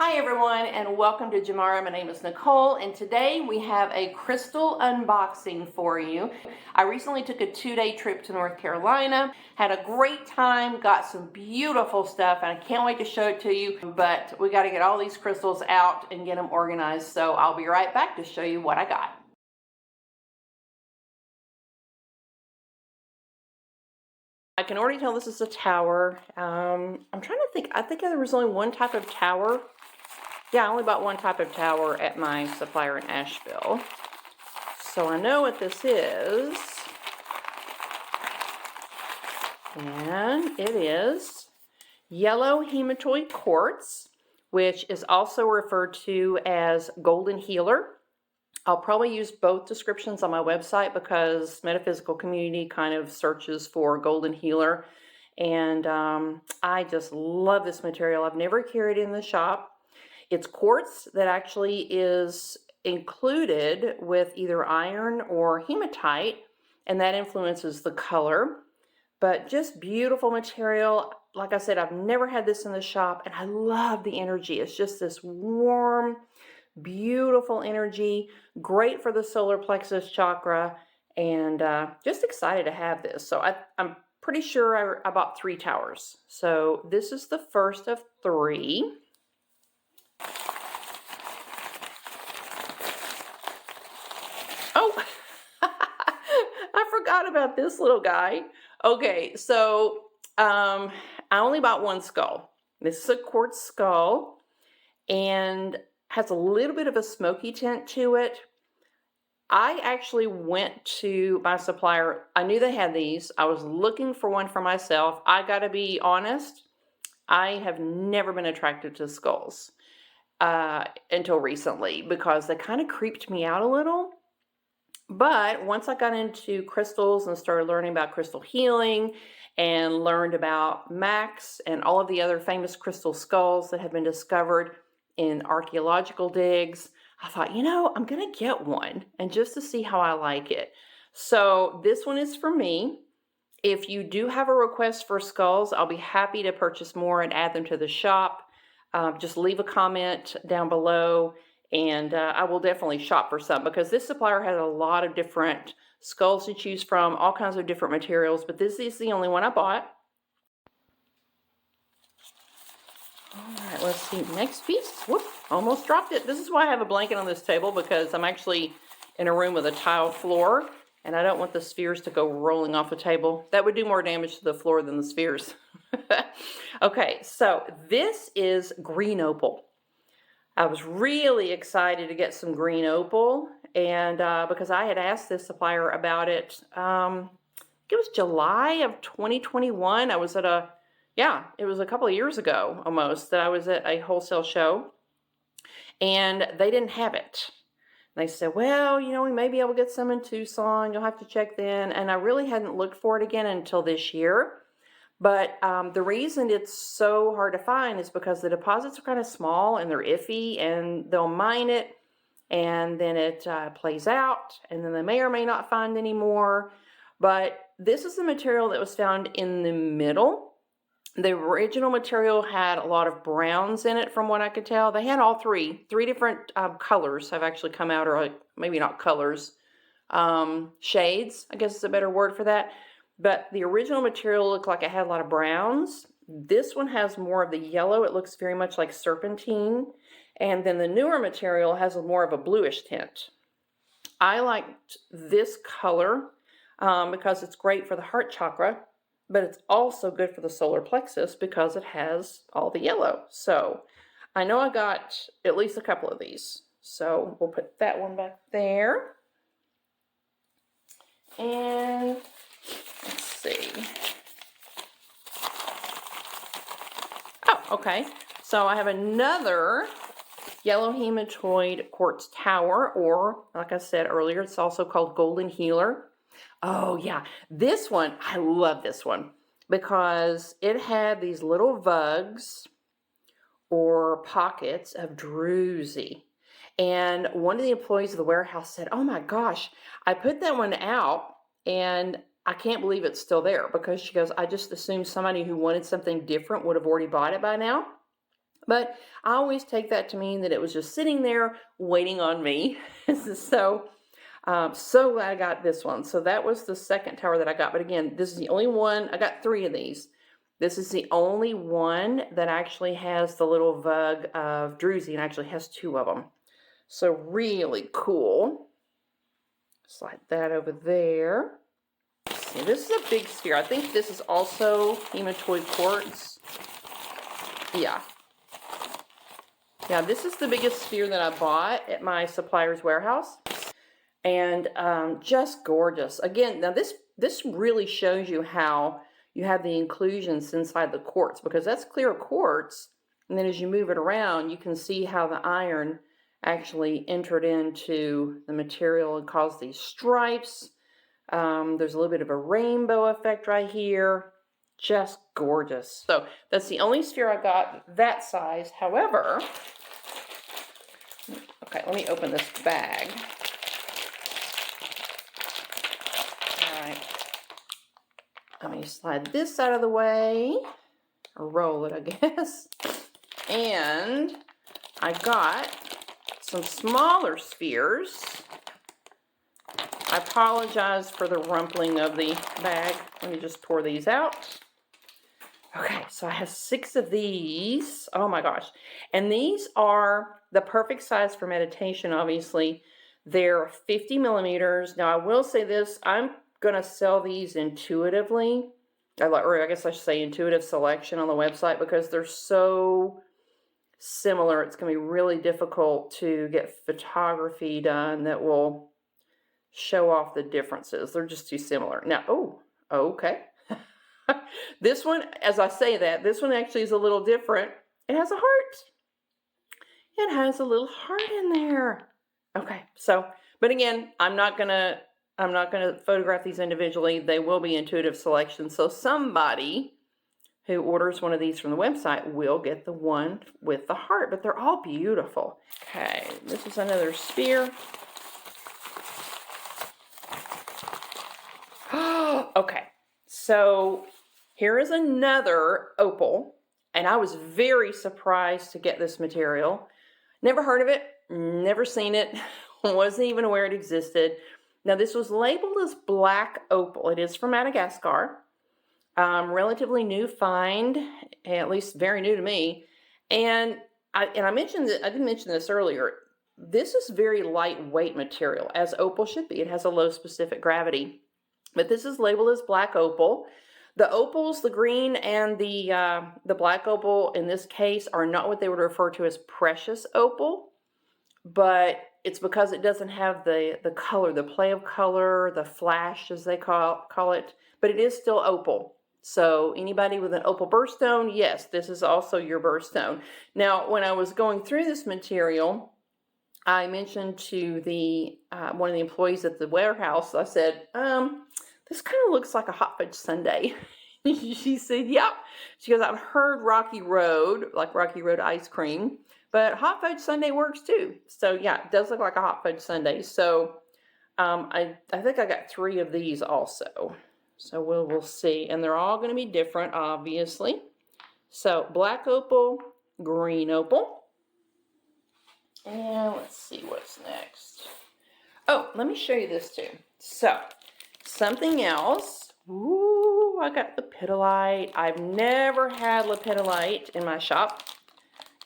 Hi everyone and welcome to Gemaura. My name is Nicole and today we have a crystal unboxing for you. I recently took a 2-day trip to North Carolina, had a great time, got some beautiful stuff and I can't wait to show it to you, but we got to get all these crystals out and get them organized, so I'll be right back to show you what I got. I can already tell this is a tower. I'm trying to think, I think there was only one type of tower. Yeah, I only bought one type of tower at my supplier in Asheville. So I know what this is. And it is yellow hematoid quartz, which is also referred to as golden healer. I'll probably use both descriptions on my website because metaphysical community kind of searches for golden healer. And I just love this material. I've never carried it in the shop. It's quartz that actually is included with either iron or hematite, and that influences the color. But just beautiful material. Like I said, I've never had this in the shop, and I love the energy. It's just this warm, beautiful energy, great for the solar plexus chakra, and just excited to have this. So I'm pretty sure I bought 3 towers. So this is the first of 3. Oh, I forgot about this little guy. Okay, so I only bought one skull. This is a quartz skull and has a little bit of a smoky tint to it. I actually went to my supplier. I knew they had these. I was looking for one for myself. I gotta be honest, I have never been attracted to skulls until recently because they kind of creeped me out a little. But once I got into crystals and started learning about crystal healing and learned about Max and all of the other famous crystal skulls that have been discovered in archaeological digs, I thought, you know, I'm going to get one and just to see how I like it. So this one is for me. If you do have a request for skulls, I'll be happy to purchase more and add them to the shop. Just leave a comment down below. And I will definitely shop for some because this supplier has a lot of different skulls to choose from, all kinds of different materials, but this is the only one I bought. All right, let's see, next piece. Whoop, almost dropped it. This is why I have a blanket on this table because I'm actually in a room with a tiled floor and I don't want the spheres to go rolling off the table. That would do more damage to the floor than the spheres. Okay, so this is green opal. I was really excited to get some green opal, and because I had asked this supplier about it, it was July of 2021. I was at it was a couple of years ago almost that I was at a wholesale show, and they didn't have it. They said, well, you know, we may be able to get some in Tucson. You'll have to check then. And I really hadn't looked for it again until this year. But the reason it's so hard to find is because the deposits are kind of small and they're iffy, and they'll mine it and then it plays out, and then they may or may not find any more. But this is the material that was found in the middle. The original material had a lot of browns in it from what I could tell. They had all three different colors have actually come out, or maybe not colors, shades, I guess is a better word for that. But the original material looked like it had a lot of browns. This one has more of the yellow. It looks very much like serpentine. And then the newer material has more of a bluish tint. I liked this color because it's great for the heart chakra, but it's also good for the solar plexus because it has all the yellow. So I know I got at least a couple of these. So we'll put that one back there. And let's see. Oh, okay. So I have another yellow hematoid quartz tower, or like I said earlier, it's also called golden healer. Oh yeah, this one, I love this one because it had these little vugs or pockets of druzy. And one of the employees of the warehouse said, oh my gosh, I put that one out and I can't believe it's still there, because she goes, I just assumed somebody who wanted something different would have already bought it by now. But I always take that to mean that it was just sitting there waiting on me. So, so glad I got this one. So that was the second tower that I got. But again, this is the only one. I got 3 of these. This is the only one that actually has the little vug of druzy, and actually has 2 of them. So really cool. Slide that over there. See, this is a big sphere. I think this is also hematoid quartz. Yeah. Yeah, this is the biggest sphere that I bought at my supplier's warehouse. And just gorgeous. Again, now this really shows you how you have the inclusions inside the quartz, because that's clear quartz. And then as you move it around, you can see how the iron actually entered into the material and caused these stripes. There's a little bit of a rainbow effect right here. Just gorgeous. So that's the only sphere I got that size. However, okay, let me open this bag. All right. Let me slide this out of the way, or roll it, I guess. And I got some smaller spheres. I apologize for the rumpling of the bag. Let me just pour these out. Okay, so I have 6 of these. Oh my gosh. And these are the perfect size for meditation, obviously. They're 50 millimeters. Now, I will say this. I'm going to sell these intuitively. Or I guess I should say intuitive selection on the website, because they're so similar. It's going to be really difficult to get photography done that will show off the differences. They're just too similar. Now, oh, okay. This one, as I say that, this one actually is a little different. It has a heart. It has a little heart in there. Okay, so, but again, I'm not gonna photograph these individually. They will be intuitive selection. So somebody who orders one of these from the website will get the one with the heart, but they're all beautiful. Okay, this is another sphere. Okay, so here is another opal, and I was very surprised to get this material. Never heard of it, never seen it, wasn't even aware it existed. Now, this was labeled as black opal. It is from Madagascar. Relatively new find, at least very new to me. And I mentioned that I didn't mention this earlier. This is very lightweight material, as opal should be. It has a low specific gravity. But this is labeled as black opal. The opals, the green and the black opal in this case, are not what they would refer to as precious opal, but it's because it doesn't have the color, the play of color, the flash as they call it, but it is still opal. So anybody with an opal birthstone, yes, this is also your birthstone. Now, when I was going through this material, I mentioned to the one of the employees at the warehouse, I said, this kind of looks like a hot fudge sundae. She said, yep. She goes, I've heard Rocky Road, like Rocky Road ice cream, but hot fudge sundae works too. So yeah, it does look like a hot fudge sundae. So I think I got 3 of these also. So we'll see. And they're all going to be different, obviously. So black opal, green opal. And let's see what's next. Oh, let me show you this too. So something else. Ooh, I got lepidolite. I've never had lepidolite in my shop,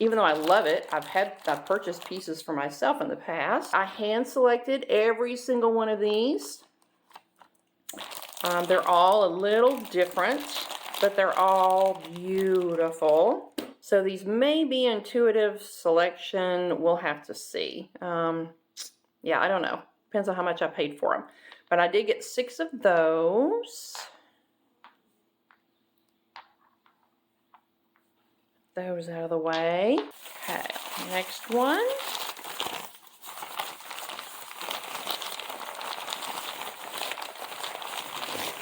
even though I love it. I've purchased pieces for myself in the past. I hand selected every single one of these. They're all a little different, but they're all beautiful. So these may be intuitive selection. We'll have to see. Yeah, I don't know. Depends on how much I paid for them. But I did get 6 of those. Those out of the way. Okay, next one.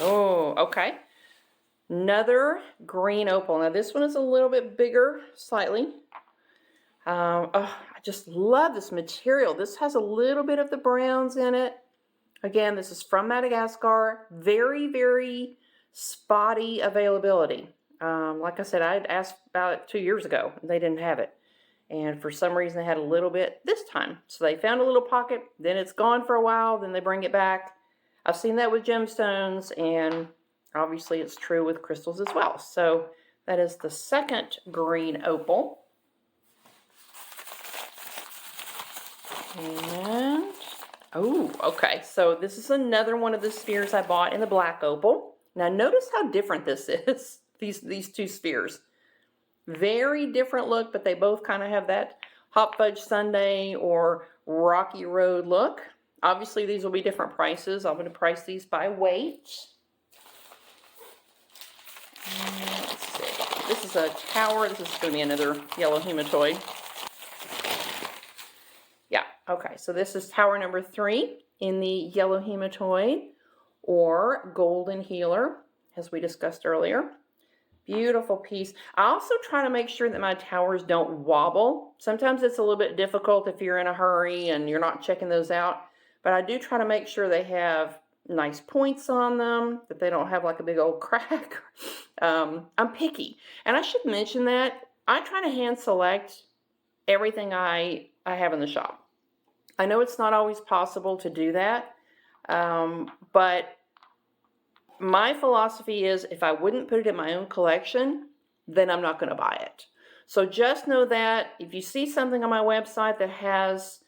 Oh, okay. Another green opal. Now this one is a little bit bigger, slightly. Oh, I just love this material. This has a little bit of the browns in it. Again, this is from Madagascar. Very, very spotty availability. Like I said, I had asked about it 2 years ago. They didn't have it. And for some reason, they had a little bit this time. So they found a little pocket, then it's gone for a while, then they bring it back. I've seen that with gemstones, and obviously it's true with crystals as well. So that is the second green opal. And, oh, okay. So this is another one of the spheres I bought in the black opal. Now notice how different this is, these two spheres. Very different look, but they both kind of have that hot fudge sundae or rocky road look. Obviously, these will be different prices. I'm going to price these by weight. Let's see. This is a tower. This is going to be another yellow hematoid. Yeah, okay. So this is tower number 3 in the yellow hematoid or golden healer, as we discussed earlier. Beautiful piece. I also try to make sure that my towers don't wobble. Sometimes it's a little bit difficult if you're in a hurry and you're not checking those out. But I do try to make sure they have nice points on them, that they don't have like a big old crack. I'm picky. And I should mention that I try to hand select everything I have in the shop. I know it's not always possible to do that, but my philosophy is if I wouldn't put it in my own collection, then I'm not going to buy it. So just know that if you see something on my website that has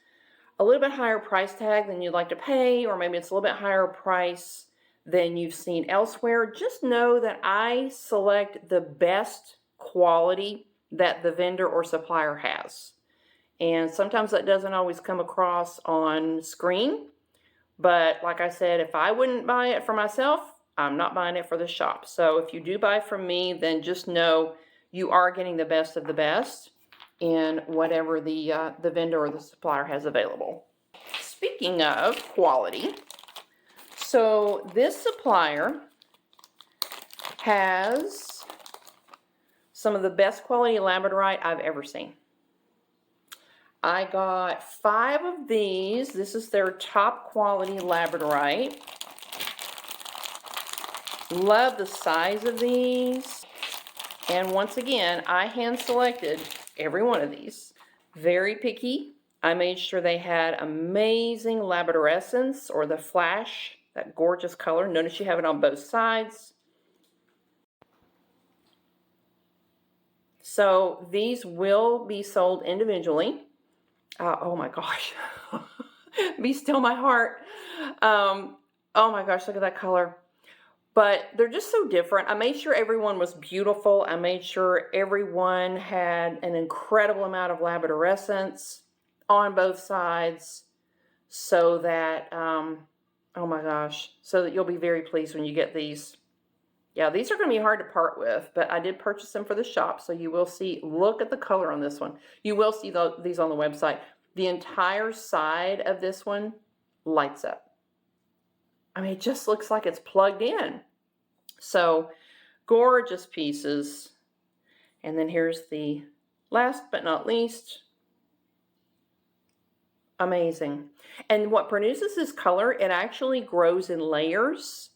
a little bit higher price tag than you'd like to pay, or maybe it's a little bit higher price than you've seen elsewhere, just know that I select the best quality that the vendor or supplier has. And sometimes that doesn't always come across on screen. But like I said, if I wouldn't buy it for myself, I'm not buying it for the shop. So if you do buy from me, then just know you are getting the best of the best in whatever the vendor or the supplier has available. Speaking of quality, so this supplier has some of the best quality labradorite I've ever seen. I got 5 of these. This is their top quality labradorite. Love the size of these. And once again, I hand selected every one of these. Very picky. I made sure they had amazing labradorescence or the flash, that gorgeous color. Notice you have it on both sides. So these will be sold individually. Oh my gosh. Be still my heart. Oh my gosh, look at that color. But they're just so different. I made sure everyone was beautiful. I made sure everyone had an incredible amount of labradorescence on both sides so that, oh my gosh, so that you'll be very pleased when you get these. Yeah, these are going to be hard to part with, but I did purchase them for the shop, so you will see, look at the color on this one. You will see these on the website. The entire side of this one lights up. I mean, it just looks like it's plugged in. So, gorgeous pieces. And then here's the last but not least. Amazing. And what produces this color, it actually grows in layers.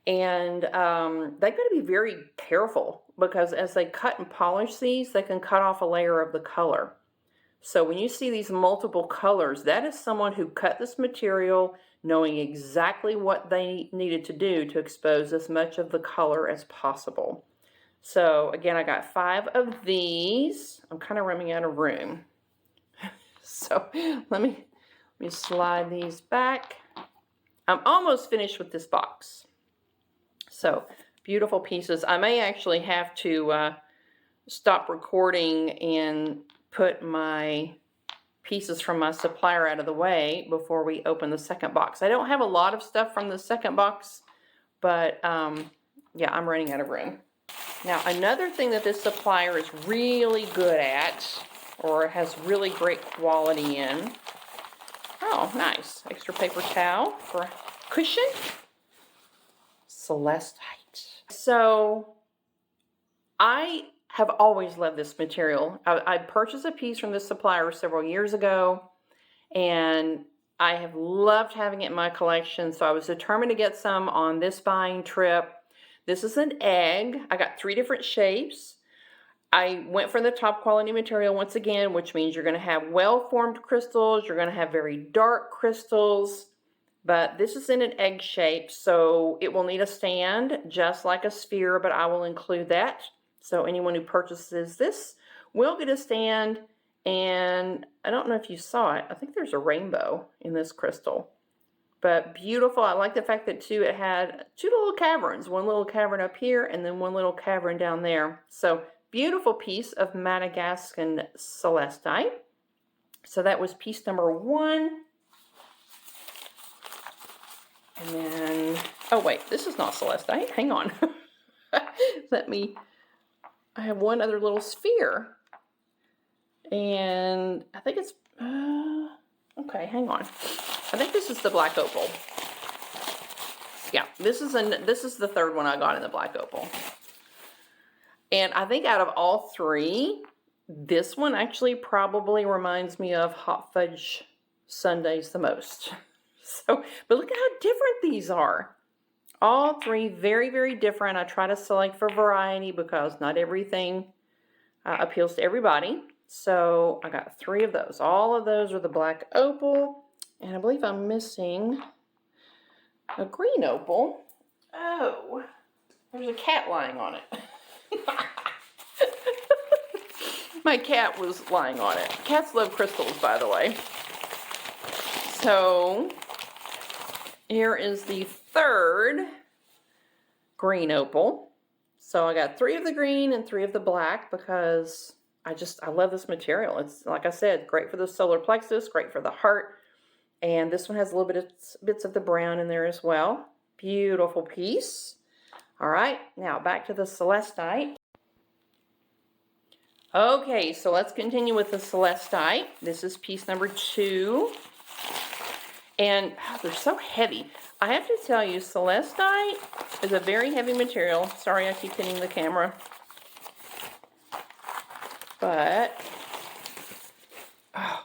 And they've got to be very careful because as they cut and polish these, they can cut off a layer of the color. So when you see these multiple colors, that is someone who cut this material knowing exactly what they needed to do to expose as much of the color as possible. So again, I got 5 of these. I'm kind of running out of room. So let me slide these back. I'm almost finished with this box. So beautiful pieces. I may actually have to stop recording and put my pieces from my supplier out of the way before we open the second box. I don't have a lot of stuff from the second box, but yeah, I'm running out of room. Now, another thing that this supplier is really good at, or has really great quality in, oh, nice, extra paper towel for a cushion, Celestite. So, I have always loved this material. I purchased a piece from this supplier several years ago, and I have loved having it in my collection, so I was determined to get some on this buying trip. This is an egg. I got 3 different shapes. I went for the top quality material once again, which means you're going to have well-formed crystals. You're going to have very dark crystals. But this is in an egg shape, so it will need a stand just like a sphere, but I will include that. So anyone who purchases this will get a stand. And I don't know if you saw it. I think there's a rainbow in this crystal. But beautiful. I like the fact that too it had 2 little caverns. One little cavern up here and then one little cavern down there. So beautiful piece of Madagascan celestite. So that was piece number 1. And then, oh wait, this is not celestite. Hang on. I have one other little sphere. And I think it's, okay, hang on. I think this is the black opal. Yeah, this is the 3rd one I got in the black opal. And I think out of all 3, this one actually probably reminds me of hot fudge sundaes the most. So, but look at how different these are. All 3 very, very different. I try to select for variety because not everything appeals to everybody. So I got 3 of those. All of those are the black opal. And I believe I'm missing a green opal. Oh, there's a cat lying on it. My cat was lying on it. Cats love crystals, by the way. So here is the 3rd green opal. So I got 3 of the green and 3 of the black because I love this material. It's, like I said, great for the solar plexus, great for the heart. And this one has a little bit of bits of the brown in there as well. Beautiful piece. All right, now back to the celestite. Okay, so let's continue with the celestite. This is piece number 2. And they're so heavy. I have to tell you, celestite is a very heavy material. Sorry, I keep hitting the camera. But, oh,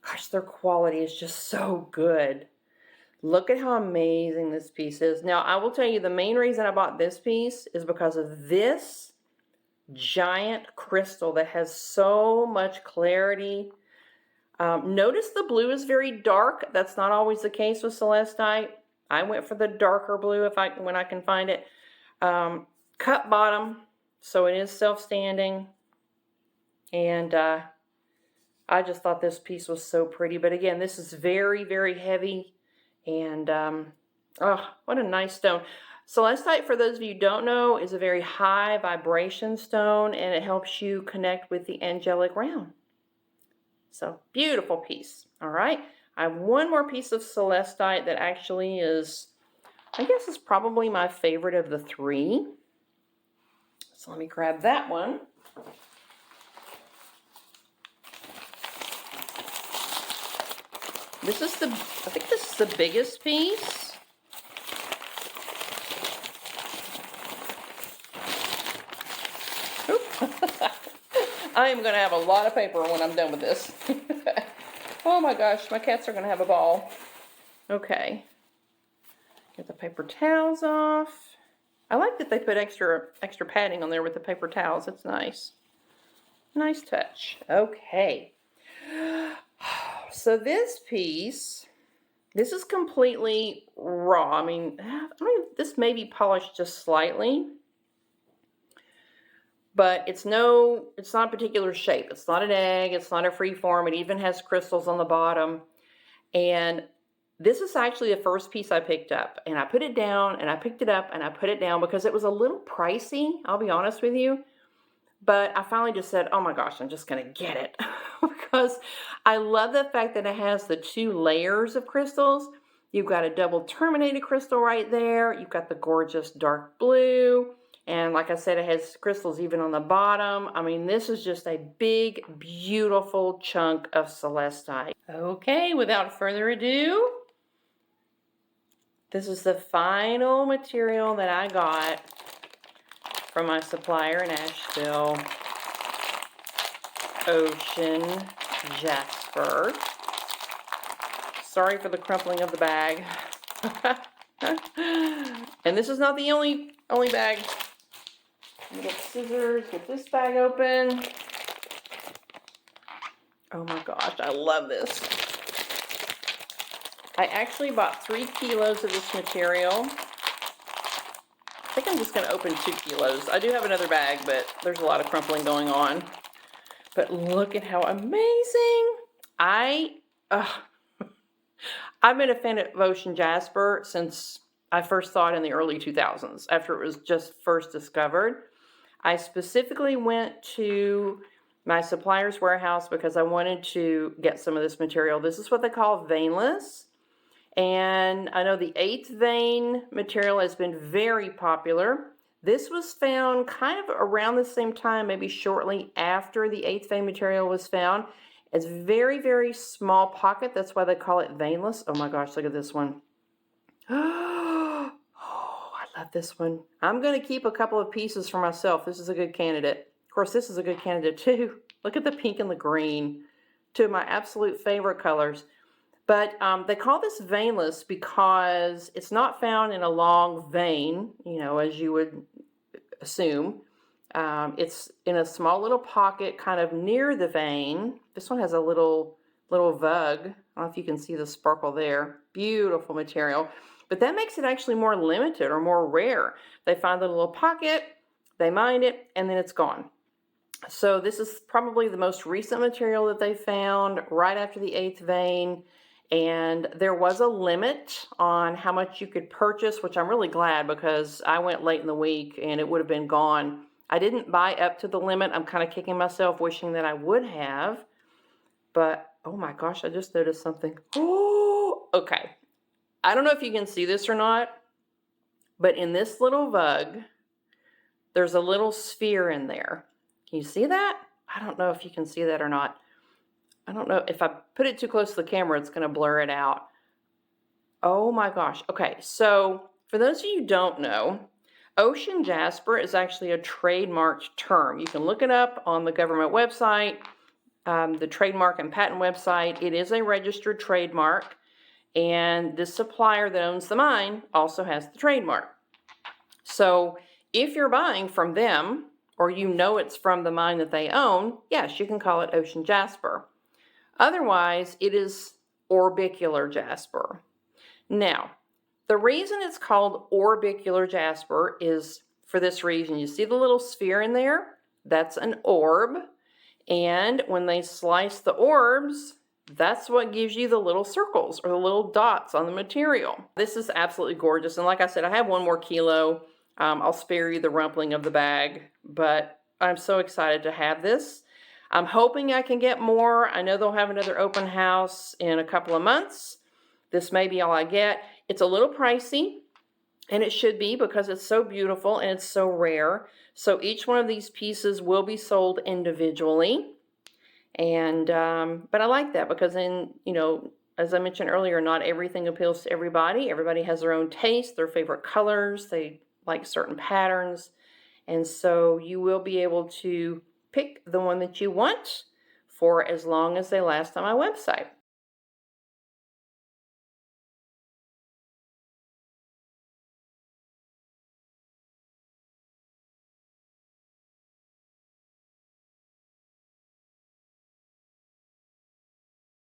gosh, their quality is just so good. Look at how amazing this piece is. Now, I will tell you, the main reason I bought this piece is because of this giant crystal that has so much clarity. Notice the blue is very dark. That's not always the case with celestite. I went for the darker blue when I can find it. Cut bottom, so it is self-standing. And I just thought this piece was so pretty. But again, this is very, very heavy. And, oh, what a nice stone. Celestite, for those of you who don't know, is a very high vibration stone. And it helps you connect with the angelic realm. So, beautiful piece. All right. I have one more piece of celestite that actually is, I guess, is probably my favorite of the 3. So, let me grab that one. I think this is the biggest piece. I am going to have a lot of paper when I'm done with this. Oh my gosh, my cats are going to have a ball. Okay. Get the paper towels off. I like that they put extra padding on there with the paper towels. It's nice. Nice touch. Okay. So this piece, this is completely raw. I mean, this may be polished just slightly, but it's not a particular shape. It's not an egg. It's not a free form. It even has crystals on the bottom. And this is actually the first piece I picked up. And I put it down, and I picked it up, and I put it down because it was a little pricey, I'll be honest with you. But I finally just said, oh my gosh, I'm just going to get it. Because I love the fact that it has the 2 layers of crystals. You've got a double terminated crystal right there. You've got the gorgeous dark blue. And like I said, it has crystals even on the bottom. I mean, this is just a big, beautiful chunk of celestite. Okay, without further ado, this is the final material that I got from my supplier in Asheville, Ocean Jasper. Sorry for the crumpling of the bag. And this is not the only only bag. I'm gonna get scissors, get this bag open. Oh my gosh, I love this. I actually bought 3 kilos of this material. I think I'm just going to open 2 kilos. I do have another bag, but there's a lot of crumpling going on. But look at how amazing. I've been a fan of Ocean Jasper since I first saw it in the early 2000s, after it was just first discovered. I specifically went to my supplier's warehouse because I wanted to get some of this material. This is what they call veinless. And I know the 8th vein material has been very popular. This was found kind of around the same time, maybe shortly after the 8th vein material was found. It's very, very small pocket. That's why they call it veinless. Oh my gosh, look at this one. Oh, I love this one. I'm going to keep a couple of pieces for myself. This is a good candidate. Of course, this is a good candidate too. Look at the pink and the green. 2 of my absolute favorite colors. But they call this veinless because it's not found in a long vein, you know, as you would assume. It's in a small little pocket kind of near the vein. This one has a little vug. I don't know if you can see the sparkle there. Beautiful material. But that makes it actually more limited or more rare. They find the little pocket, they mine it, and then it's gone. So this is probably the most recent material that they found right after the 8th vein. And there was a limit on how much you could purchase, which I'm really glad because I went late in the week and it would have been gone. I didn't buy up to the limit. I'm kind of kicking myself wishing that I would have. But, oh my gosh, I just noticed something. Oh, okay. I don't know if you can see this or not, but in this little vug, there's a little sphere in there. Can you see that? I don't know if you can see that or not. I don't know, if I put it too close to the camera, it's going to blur it out. Oh my gosh. Okay, so for those of you who don't know, Ocean Jasper is actually a trademarked term. You can look it up on the government website, the trademark and patent website. It is a registered trademark, and the supplier that owns the mine also has the trademark. So if you're buying from them, or you know it's from the mine that they own, yes, you can call it Ocean Jasper. Otherwise, it is orbicular jasper. Now, the reason it's called orbicular jasper is for this reason. You see the little sphere in there? That's an orb. And when they slice the orbs, that's what gives you the little circles or the little dots on the material. This is absolutely gorgeous. And like I said, I have 1 more kilo. I'll spare you the rumpling of the bag, but I'm so excited to have this. I'm hoping I can get more. I know they'll have another open house in a couple of months. This may be all I get. It's a little pricey, and it should be because it's so beautiful and it's so rare. So each one of these pieces will be sold individually. And but I like that because then, you know, as I mentioned earlier, not everything appeals to everybody. Everybody has their own taste, their favorite colors. They like certain patterns. And so you will be able to pick the one that you want for as long as they last on my website.